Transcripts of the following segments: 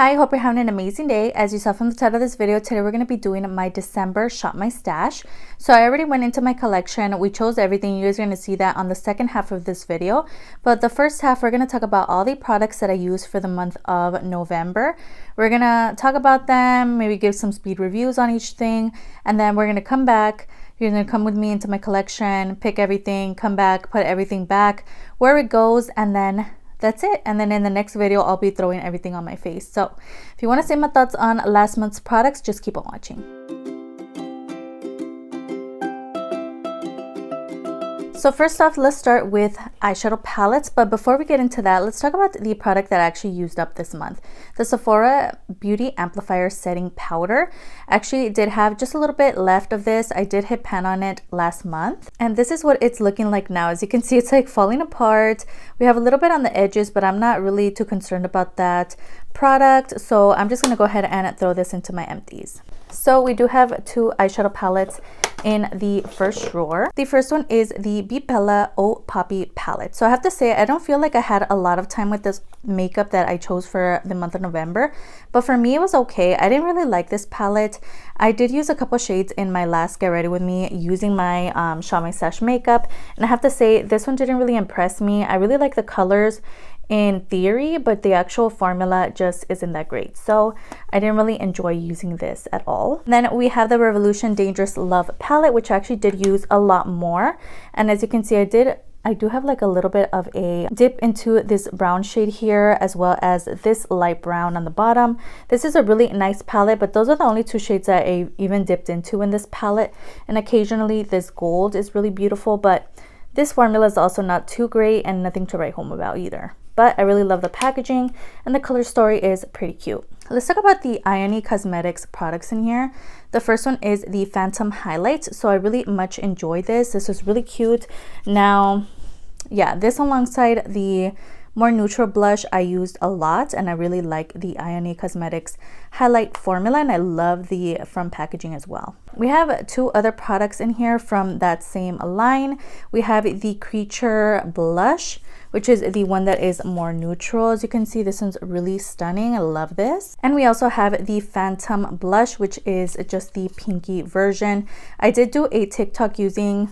I hope you're having an amazing day. As you saw from the title of this video, today we're going to be doing my December Shop My Stash. So I already went into my collection. We chose everything. You guys are going to see that on the second half of this video. But the first half, we're going to talk about all the products that I use for the month of November. We're going to talk about them, maybe give some speed reviews on each thing. And then we're going to come back. You're going to come with me into my collection, pick everything, come back, put everything back where it goes, and then that's it. And then in the next video, I'll be throwing everything on my face. So if you want to see my thoughts on last month's products, just keep on watching. So first off, let's start with eyeshadow palettes. But before we get into that, let's talk about the product that I actually used up this month. The Sephora Beauty Amplifier Setting Powder. Actually, it did have just a little bit left of this. I did hit pan on it last month. And this is what it's looking like now. As you can see, it's like falling apart. We have a little bit on the edges, but I'm not really too concerned about that product. So I'm just going to go ahead and throw this into my empties. So we do have two eyeshadow palettes in the first drawer. The first one is the Be Bella Eau Poppy palette. So I have to say, I don't feel like I had a lot of time with this makeup that I chose for the month of November, but for me it was okay. I didn't really like this palette. I did use a couple shades in my last Get Ready With Me using my Shop My Stash makeup, and I have to say this one didn't really impress me. I really like the colors in theory, but the actual formula just isn't that great. So I didn't really enjoy using this at all. Then we have the Revolution Dangerous Love palette, which I actually did use a lot more. And as you can see, I do have like a little bit of a dip into this brown shade here, as well as this light brown on the bottom. This is a really nice palette, but those are the only two shades that I even dipped into in this palette. And occasionally this gold is really beautiful, but this formula is also not too great and nothing to write home about either. But I really love the packaging and the color story is pretty cute. Let's talk about the Ioni Cosmetics products in here. The first one is the Phantom Highlights. So I really much enjoy this. This is really cute. Now, yeah, this alongside the more neutral blush I used a lot, and I really like the Ioni Cosmetics highlight formula, and I love the front packaging as well. We have two other products in here from that same line. We have the Creature Blush, which is the one that is more neutral. As you can see, this one's really stunning. I love this. And we also have the Phantom Blush, which is just the pinky version. I did do a TikTok swatching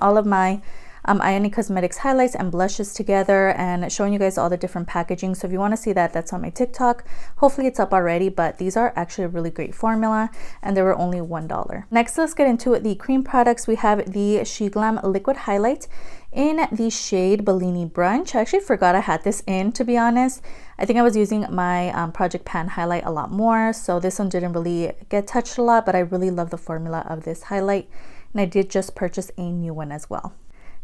all of my Ioni Cosmetics highlights and blushes together and showing you guys all the different packaging. So if you want to see that, that's on my TikTok. Hopefully it's up already, but these are actually a really great formula and they were only $1. Next, let's get into the cream products. We have the SHEGLAM Liquid Highlight in the shade Bellini Brunch. I actually forgot I had this in, to be honest. I think I was using my Project Pan highlight a lot more, so this one didn't really get touched a lot, but I really love the formula of this highlight, and I did just purchase a new one as well.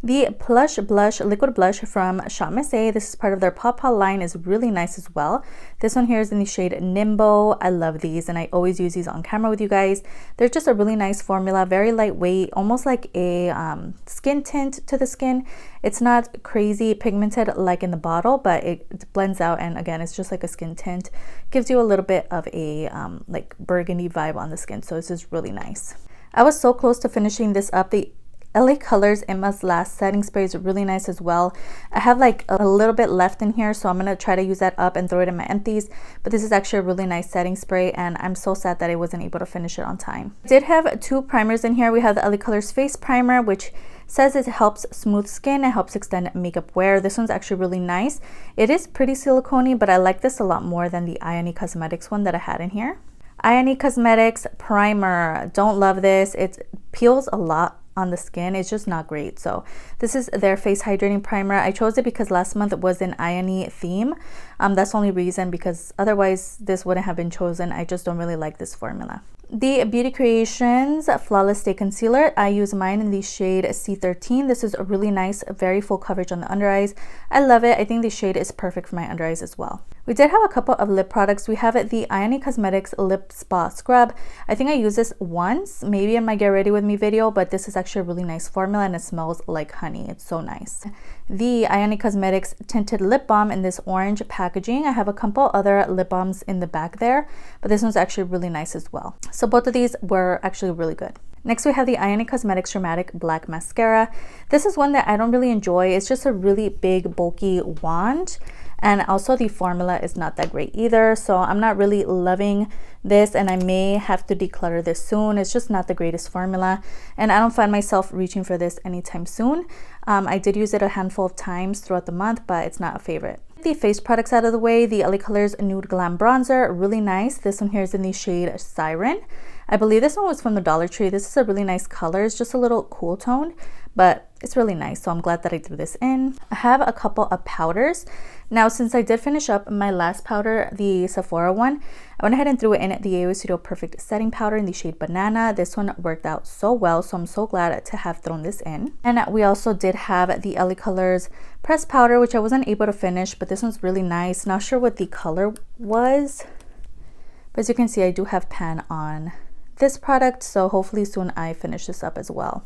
The Plush Blush Liquid Blush from Shop My Stash. This is part of their Pawpaw line, is really nice as well. This one here is in the shade Nimbo. I love these and I always use these on camera with you guys. They're just a really nice formula, very lightweight, almost like a skin tint to the skin. It's not crazy pigmented like in the bottle, but it blends out, and again, it's just like a skin tint. Gives you a little bit of a like burgundy vibe on the skin, so this is really nice. I was so close to finishing this up. The LA Colors Emma's Last Setting Spray is really nice as well. I have like a little bit left in here, so I'm going to try to use that up and throw it in my empties. But this is actually a really nice setting spray, and I'm so sad that I wasn't able to finish it on time. I did have two primers in here. We have the LA Colors Face Primer, which says it helps smooth skin and helps extend makeup wear. This one's actually really nice. It is pretty silicone-y, but I like this a lot more than the Ioni Cosmetics one that I had in here. Ioni Cosmetics Primer. Don't love this. It peels a lot on the skin. It's just not great. So this is their face hydrating primer. I chose it because last month was an Ioni theme. That's the only reason, because otherwise this wouldn't have been chosen. I just don't really like this formula. The Beauty Creations Flawless Stay Concealer. I use mine in the shade C13. This is a really nice, very full coverage on the under eyes. I love it. I think the shade is perfect for my under eyes as well. We did have a couple of lip products. We have the Ioni Cosmetics Lip Spa Scrub. I think I used this once, maybe in my Get Ready With Me video, but this is actually a really nice formula and it smells like honey. It's so nice. The Ioni Cosmetics Tinted Lip Balm in this orange packaging. I have a couple other lip balms in the back there, but this one's actually really nice as well. So both of these were actually really good. Next, we have the Ioni Cosmetics Dramatic Black Mascara. This is one that I don't really enjoy. It's just a really big, bulky wand. And also the formula is not that great either, so I'm not really loving this, and I may have to declutter this soon. It's just not the greatest formula, and I don't find myself reaching for this anytime soon. I did use it a handful of times throughout the month, but it's not a favorite. The face products out of the way, the LA Colors Nude Glam Bronzer, really nice. This one here is in the shade Siren. I believe this one was from the Dollar Tree. This is a really nice color. It's just a little cool tone, but it's really nice, so I'm glad that I threw this in. I have a couple of powders. Now, since I did finish up my last powder, the Sephora one, I went ahead and threw it in the AOA Studio Perfect Setting Powder in the shade Banana. This one worked out so well, so I'm so glad to have thrown this in. And we also did have the LA Colors Pressed Powder, which I wasn't able to finish, but this one's really nice. Not sure what the color was, but as you can see, I do have pan on this product, so hopefully soon I finish this up as well.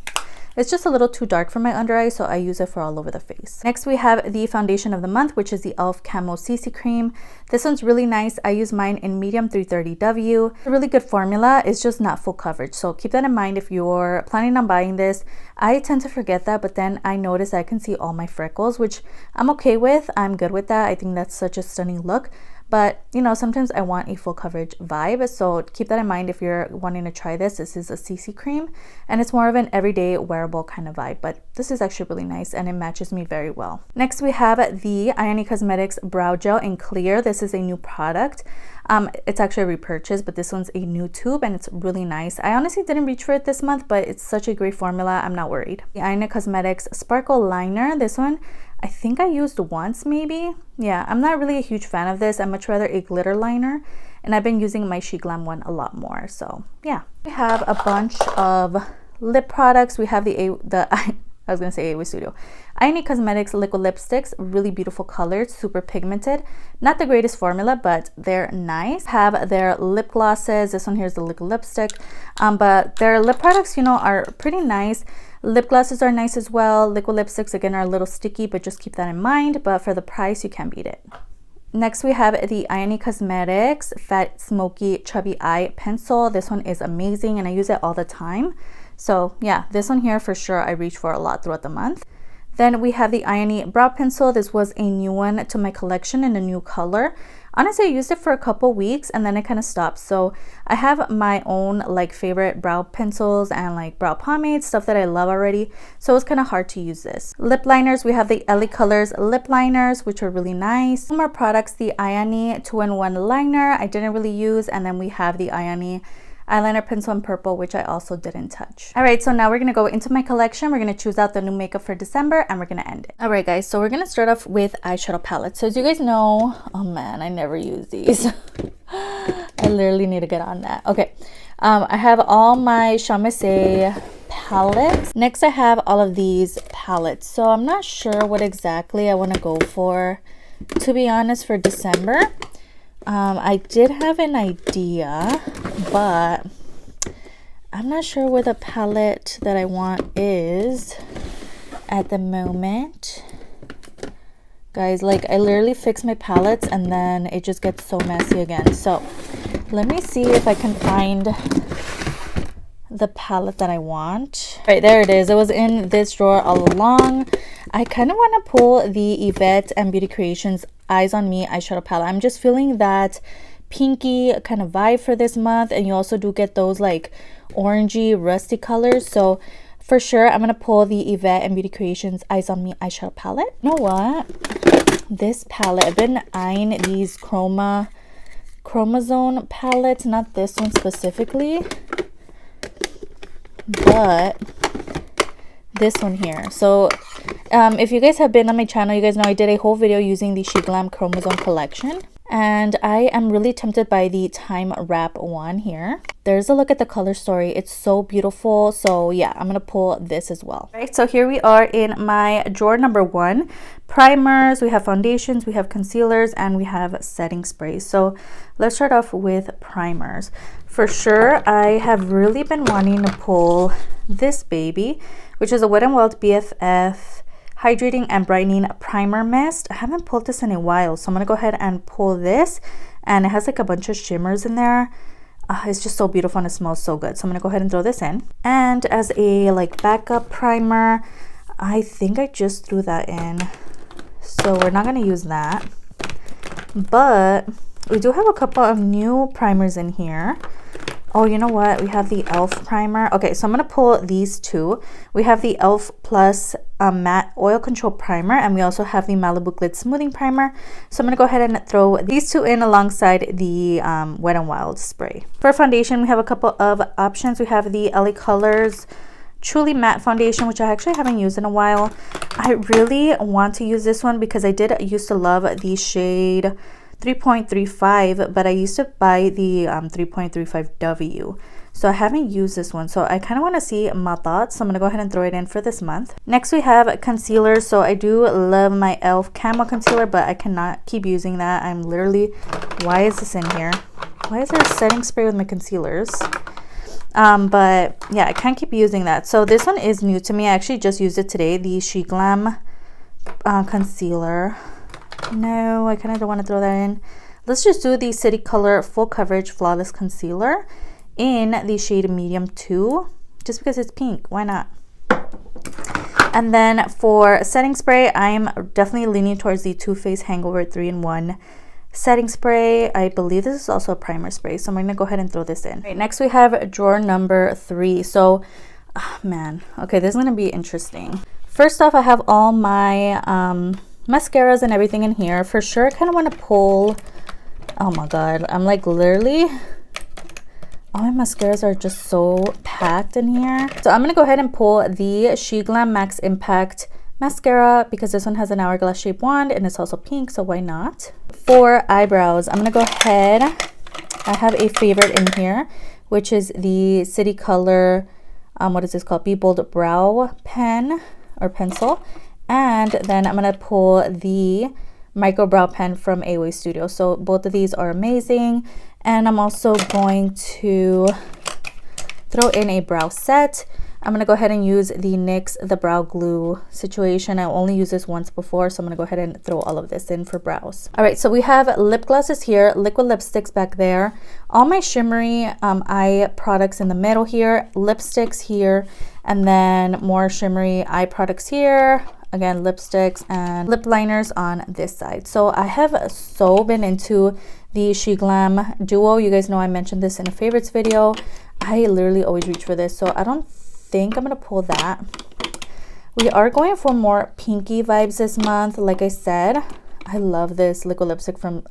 It's just a little too dark for my under eye, so I use it for all over the face. Next, we have the foundation of the month, which is the e.l.f. Camo CC Cream. This one's really nice. I use mine in medium 330W. A really good formula. It's just not full coverage, so keep that in mind if you're planning on buying this. I tend to forget that, but then I notice I can see all my freckles, which I'm okay with. I'm good with that. I think that's such a stunning look. But, you know, sometimes I want a full coverage vibe, so keep that in mind if you're wanting to try this. This is a CC cream, and it's more of an everyday wearable kind of vibe, but this is actually really nice, and it matches me very well. Next, we have the Ioni Cosmetics Brow Gel in Clear. This is a new product. It's actually a repurchase, but this one's a new tube, and it's really nice. I honestly didn't reach for it this month, but it's such a great formula. I'm not worried. The Ioni Cosmetics Sparkle Liner. This one, I think I used once maybe. Yeah, I'm not really a huge fan of this. I'd much rather a glitter liner, and I've been using my SHEGLAM one a lot more, so yeah. We have a bunch of lip products. We have I was gonna say AOA Studio Ioni Cosmetics liquid lipsticks, really beautiful colors, super pigmented. Not the greatest formula, but they're nice. Have their lip glosses. This one here is the liquid lipstick, but their lip products, you know, are pretty nice. Lip glosses are nice as well. Liquid lipsticks, again, are a little sticky, but just keep that in mind. But for the price, you can't beat it. Next, we have the Ioni Cosmetics Fat Smoky Chubby Eye Pencil. This one is amazing, and I use it all the time. So yeah, this one here for sure I reach for a lot throughout the month. Then we have the Ioni Brow Pencil. This was a new one to my collection in a new color. Honestly, I used it for a couple weeks and then it kind of stopped. So I have my own like favorite brow pencils and like brow pomades, stuff that I love already. So it's kind of hard to use this. Lip liners, we have the LA Colors lip liners, which are really nice. Some more products, the Ioni 2-in-1 liner I didn't really use. And then we have the Ioni eyeliner pencil in purple, which I also didn't touch. All right, so now we're gonna go into my collection. We're gonna choose out the new makeup for December, and we're gonna end it. All right, guys, so we're gonna start off with eyeshadow palettes. So as you guys know, oh man, I never use these. I literally need to get on that. Okay, I have all my Chamessé palettes. Next, I have all of these palettes. So I'm not sure what exactly I wanna go for, to be honest, for December. I did have an idea, but I'm not sure where the palette that I want is at the moment. Guys, like I literally fix my palettes and then it just gets so messy again. So let me see if I can find the palette that I want. All right, there it is. It was in this drawer all along. I kind of want to pull the Yvette and Beauty Creations Eyes on Me eyeshadow palette. I'm just feeling that pinky kind of vibe for this month, and you also do get those like orangey rusty colors. So for sure I'm gonna pull the Yvette and Beauty Creations Eyes on Me eyeshadow palette. You know what, this palette, I've been eyeing these chroma zone palettes, not this one specifically, but this one here. So if you guys have been on my channel, you guys know I did a whole video using the SHEGLAM Chromosome collection, and I am really tempted by the Time Wrap one here. There's a look at the color story. It's so beautiful. So yeah, I'm gonna pull this as well. All right, so here we are in my drawer number 1. Primers, we have foundations, we have concealers, and we have setting sprays. So let's start off with primers. For sure, I have really been wanting to pull this baby, which is a Wet n Wild BFF Hydrating and Brightening Primer Mist. I haven't pulled this in a while, so I'm gonna go ahead and pull this, and it has like a bunch of shimmers in there. It's just so beautiful and it smells so good. So I'm gonna go ahead and throw this in. And as a like backup primer, I think I just threw that in, so we're not gonna use that. But we do have a couple of new primers in here. Oh, you know what? We have the e.l.f. primer. Okay, so I'm going to pull these two. We have the e.l.f. Plus Matte Oil Control Primer, and we also have the Malibu Glitz Smoothing Primer. So I'm going to go ahead and throw these two in alongside the Wet n Wild spray. For foundation, we have a couple of options. We have the LA Colors Truly Matte Foundation, which I actually haven't used in a while. I really want to use this one because I did used to love the shade 3.35, but I used to buy the 3.35W. So I haven't used this one. So I kind of want to see my thoughts. So I'm going to go ahead and throw it in for this month. Next we have concealer. So I do love my e.l.f. Camo Concealer, but I cannot keep using that. I'm literally, why is this in here? Why is there a setting spray with my concealers? But yeah, I can't keep using that. So this one is new to me. I actually just used it today. The SHEGLAM concealer. No, I kind of don't want to throw that in. Let's just do the City Color Full Coverage Flawless Concealer in the shade Medium 2, just because it's pink. Why not? And then for setting spray, I'm definitely leaning towards the Too Faced Hangover 3-in-1 setting spray. I believe this is also a primer spray, so I'm going to go ahead and throw this in. Right, next we have drawer number 3. So, man, okay, this is going to be interesting. First off, I have all my mascaras and everything in here. For sure, I kind of want to pull, oh my god, I'm like literally, all my mascaras are just so packed in here. So I'm going to go ahead and pull the SHEGLAM Max Impact Mascara because this one has an hourglass shape wand and it's also pink, so why not? For eyebrows, I'm going to go ahead, I have a favorite in here, which is the City Color, what is this called? Be Bold Brow Pen or Pencil. And then I'm going to pull the Micro Brow Pen from Away Studio. So both of these are amazing. And I'm also going to throw in a brow set. I'm going to go ahead and use the NYX The Brow Glue situation. I only used this once before, so I'm going to go ahead and throw all of this in for brows. All right, so we have lip glosses here, liquid lipsticks back there, all my shimmery eye products in the middle here, lipsticks here, and then more shimmery eye products here. Again, lipsticks and lip liners on this side. So I have so been into the SHEGLAM Duo. You guys know I mentioned this in a favorites video. I literally always reach for this, so I don't think I'm gonna pull that. We are going for more pinky vibes this month. Like I said, I love this liquid lipstick from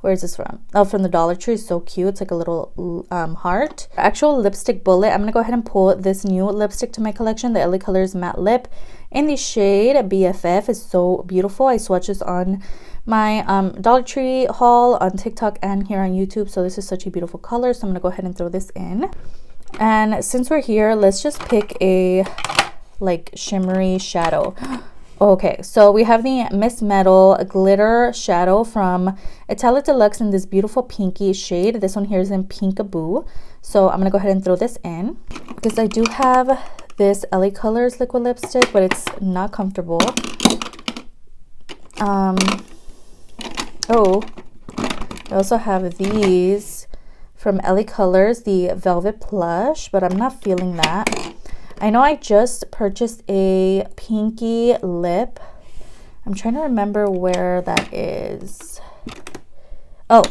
where is this from? Oh, from the Dollar Tree. It's so cute. It's like a little heart. Actual lipstick bullet. I'm gonna go ahead and pull this new lipstick to my collection, the LA Colors Matte Lip in the shade BFF. Is so beautiful. I swatched this on my Dollar Tree haul on TikTok and here on YouTube. So this is such a beautiful color. So I'm gonna go ahead and throw this in. And since we're here, let's just pick a like shimmery shadow. Okay, so we have the Miss Metal Glitter Shadow from Italic Deluxe in this beautiful pinky shade. This one here is in Pinkaboo. So I'm going to go ahead and throw this in because I do have this LA Colors liquid lipstick, but it's not comfortable. Oh, I also have these from LA Colors, the Velvet Plush, but I'm not feeling that. I know I just purchased a pinky lip. I'm trying to remember where that is. Oh,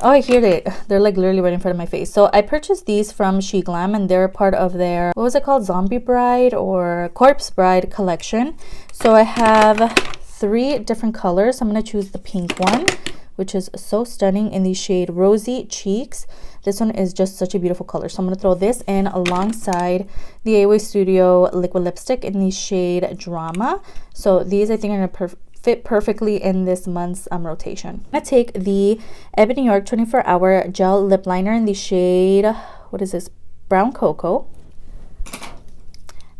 I hear it. They're like literally right in front of my face. So I purchased these from SHEGLAM and they're part of their, what was it called? Zombie Bride or Corpse Bride collection. So I have 3 different colors. I'm going to choose the pink one, which is so stunning in the shade Rosy Cheeks. This one is just such a beautiful color. So I'm going to throw this in alongside the Away Studio liquid lipstick in the shade Drama. So these I think are going to fit perfectly in this month's rotation. I'm going to take the Ebony New York 24-hour gel lip liner in the shade, what is this? Brown Cocoa.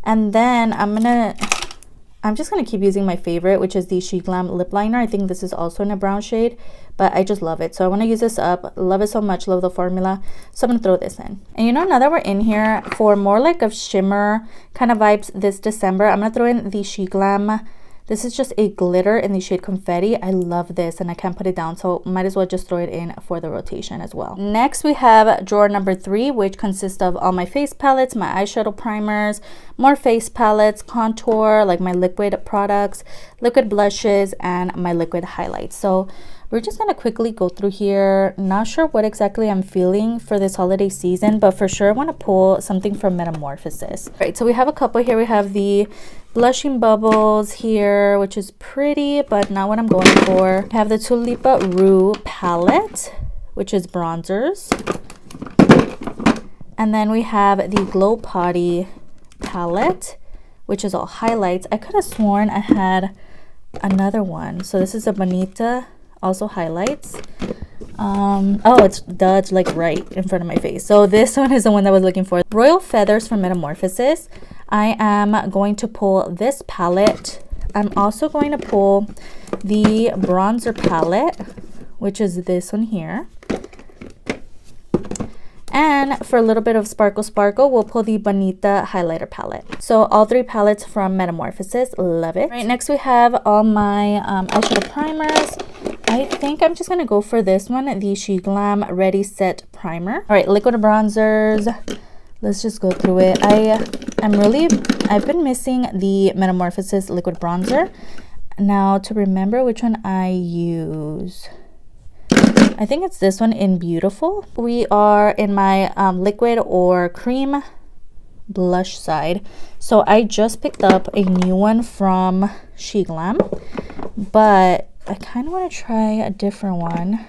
And then I'm just going to keep using my favorite, which is the SHEGLAM lip liner. I think this is also in a brown shade, but I just love it. So I want to use this up. Love it so much. Love the formula. So I'm going to throw this in. And you know, now that we're in here, for more like of shimmer kind of vibes this December, I'm going to throw in the SHEGLAM. This is just a glitter in the shade Confetti. I love this and I can't put it down, so might as well just throw it in for the rotation as well. Next we have drawer number 3, which consists of all my face palettes, my eyeshadow primers, more face palettes, contour, like my liquid products, liquid blushes, and my liquid highlights. So we're just gonna quickly go through here. Not sure what exactly I'm feeling for this holiday season, but for sure I want to pull something from Metamorphosis. All right, so we have a couple here. We have the Blushing Bubbles here, which is pretty, but not what I'm going for. I have the Tulipa Rue palette, which is bronzers. And then we have the Glow Potty palette, which is all highlights. I could have sworn I had another one. So this is a Bonita, also highlights. Oh, it's like right in front of my face. So this one is the one that I was looking for. Royal Feathers from Metamorphosis. I am going to pull this palette. I'm also going to pull the bronzer palette, which is this one here. And for a little bit of sparkle, we'll pull the Bonita highlighter palette. So all three palettes from Metamorphosis. Love it. Right, next we have all my eyeshadow primers. I think I'm just going to go for this one, the SHEGLAM Ready Set Primer. All right, liquid bronzers. Let's just go through it. I've been missing the Metamorphosis liquid bronzer. Now to remember which one I use. I think it's this one in Beautiful. We are in my liquid or cream blush side. So I just picked up a new one from SHEGLAM, but I kind of want to try a different one.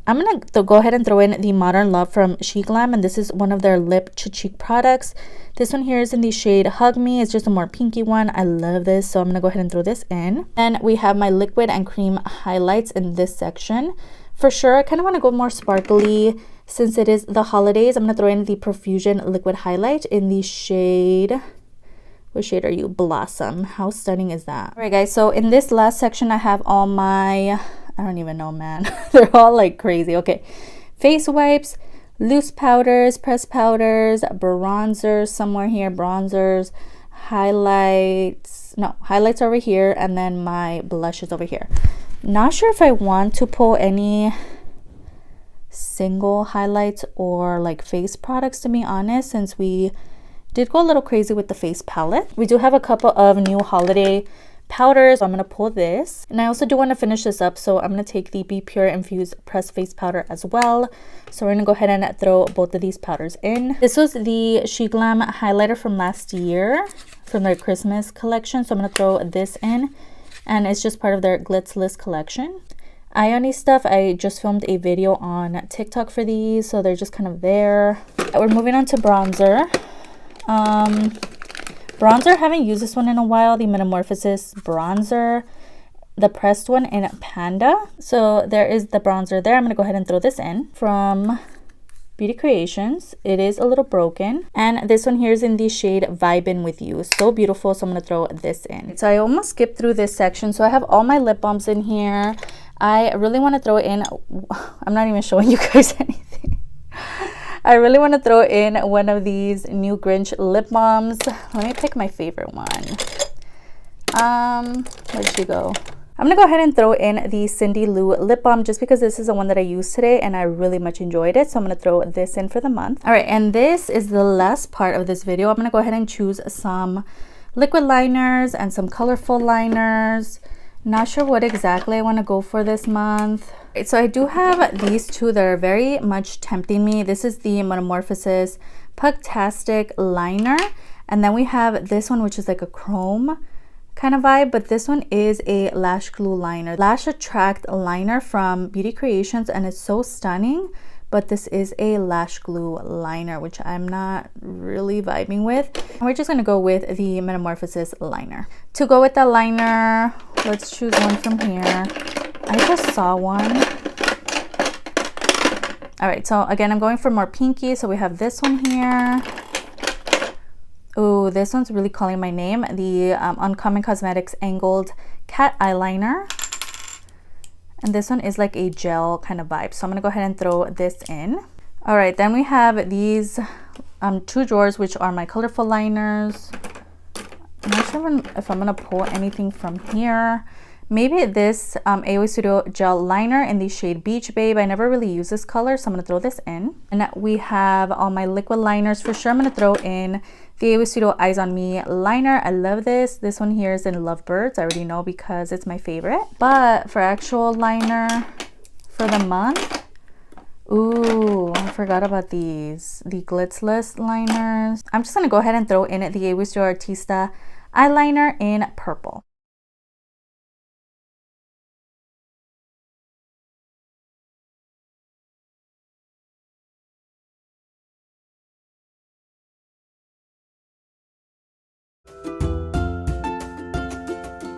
I'm going to go ahead and throw in the Modern Love from SHEGLAM, and this is one of their lip to cheek products. This one here is in the shade Hug Me. It's just a more pinky one. I love this, so I'm going to go ahead and throw this in. And we have my liquid and cream highlights in this section. For sure, I kind of want to go more sparkly since it is the holidays. I'm going to throw in the Profusion liquid highlight in the shade... What shade are you? Blossom. How stunning is that? All right, guys, so in this last section, I have all my... I don't even know, man. They're all like crazy. Okay, face wipes, loose powders, pressed powders, bronzers somewhere here, bronzers, highlights. No, highlights over here, and then my blushes over here. Not sure if I want to pull any single highlights or like face products, to be honest, since we did go a little crazy with the face palette. We do have a couple of new holiday powders. I'm going to pull this, and I also do want to finish this up, so I'm going to take the Be Pure Infused Pressed Face Powder as well. So we're going to go ahead and throw both of these powders in. This was the SHEGLAM highlighter from last year from their Christmas collection, so I'm going to throw this in, and it's just part of their Glitz List collection. Iony stuff, I just filmed a video on TikTok for these, so they're just kind of there. We're moving on to bronzer. Bronzer, haven't used this one in a while, the Metamorphosis bronzer, the pressed one in Panda. So there is the bronzer there. I'm going to go ahead and throw this in from Beauty Creations. It is a little broken, and this one here is in the shade Vibin' With You. So beautiful, so I'm going to throw this in. So I almost skipped through this section. So I have all my lip balms in here. I really want to throw in, I'm not even showing you guys anything. I really want to throw in one of these new Grinch lip balms. Let me pick my favorite one. Where'd she go? I'm going to go ahead and throw in the Cindy Lou lip balm just because this is the one that I used today and I really much enjoyed it. So I'm going to throw this in for the month. All right, and this is the last part of this video. I'm going to go ahead and choose some liquid liners and some colorful liners. Not sure what exactly I want to go for this month. So I do have these two that are very much tempting me. This is the Metamorphosis Pugtastic liner, and then we have this one, which is like a chrome kind of vibe, but this one is a lash glue liner, lash attract liner from Beauty Creations, and it's so stunning. But this is a lash glue liner, which I'm not really vibing with. And we're just gonna go with the Metamorphosis liner. To go with the liner, let's choose one from here. I just saw one. All right, so again, I'm going for more pinky. So we have this one here. Oh, this one's really calling my name. The Uncommon Cosmetics Angled Cat Eyeliner. And this one is like a gel kind of vibe. So I'm gonna go ahead and throw this in. All right, then we have these two drawers, which are my colorful liners. I'm not sure if I'm gonna pull anything from here. maybe this AOA Studio Gel Liner in the shade Beach Babe. I never really use this color, so I'm going to throw this in. And we have all my liquid liners. For sure, I'm going to throw in the AOA Studio Eyes on Me liner. I love this. This one here is in Lovebirds. I already know because it's my favorite. But for actual liner for the month, ooh, I forgot about these. The Glitzless liners. I'm just going to go ahead and throw in the AOA Studio Artista eyeliner in purple.